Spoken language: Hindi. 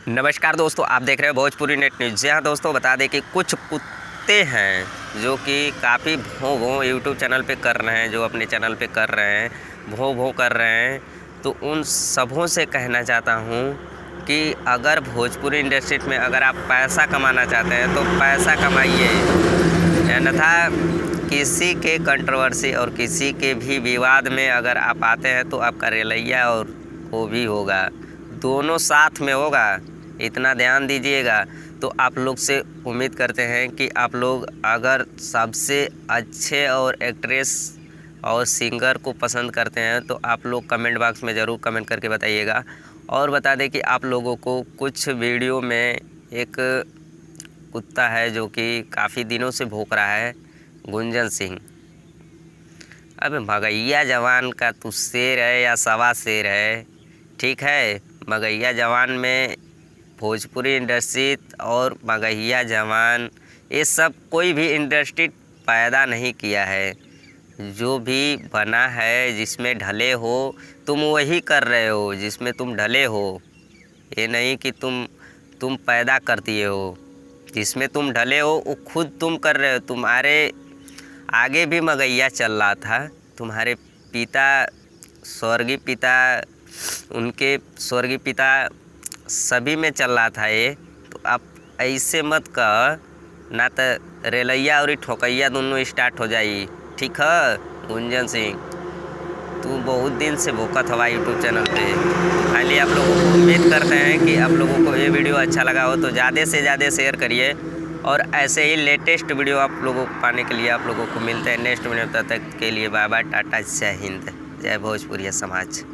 नमस्कार दोस्तों, आप देख रहे हैं भोजपुरी नेट न्यूज़। जी हाँ दोस्तों, बता दें कि कुछ कुत्ते हैं जो कि काफ़ी भों भों यूट्यूब चैनल पे कर रहे हैं, जो अपने चैनल पे कर रहे हैं, भों भों कर रहे हैं। तो उन सबों से कहना चाहता हूँ कि अगर भोजपुरी इंडस्ट्री में अगर आप पैसा कमाना चाहते हैं तो पैसा कमाइए, अन्यथा किसी के कंट्रोवर्सी और किसी के भी विवाद में अगर आप आते हैं तो आपका रेलैया और वो भी होगा, दोनों साथ में होगा। इतना ध्यान दीजिएगा। तो आप लोग से उम्मीद करते हैं कि आप लोग अगर सबसे अच्छे और एक्ट्रेस और सिंगर को पसंद करते हैं तो आप लोग कमेंट बॉक्स में ज़रूर कमेंट करके बताइएगा। और बता दें कि आप लोगों को कुछ वीडियो में एक कुत्ता है जो कि काफ़ी दिनों से भौंक रहा है, गुंजन सिंह। अबे मगैया जवान का तू शेर है या सवा शेर है? ठीक है, मगैया जवान में भोजपुरी इंडस्ट्री और मगहिया जवान ये सब कोई भी इंडस्ट्री पैदा नहीं किया है। जो भी बना है जिसमें ढले हो तुम वही कर रहे हो, जिसमें तुम ढले हो। ये नहीं कि तुम पैदा कर दिए हो, जिसमें तुम ढले हो वो खुद तुम कर रहे हो। तुम्हारे आगे भी मगहिया चल रहा था, तुम्हारे पिता स्वर्गीय पिता, उनके स्वर्गीय पिता सभी में चल रहा था ये। तो आप ऐसे मत कह, ना तो रेलैया और ठोकैया दोनों स्टार्ट हो जाई। ठीक है गुंजन सिंह, तू बहुत दिन से भूखत हवा यूट्यूब चैनल पे। खाली आप लोगों को उम्मीद करते हैं कि आप लोगों को ये वीडियो अच्छा लगा हो तो ज़्यादा से ज़्यादा शेयर करिए, और ऐसे ही लेटेस्ट वीडियो आप लोगों को पाने के लिए आप लोगों को मिलते हैं नेक्स्ट वीडियो। तब तक के लिए बाय बाय, टाटा, जय हिंद, जय भोजपुरी समाज।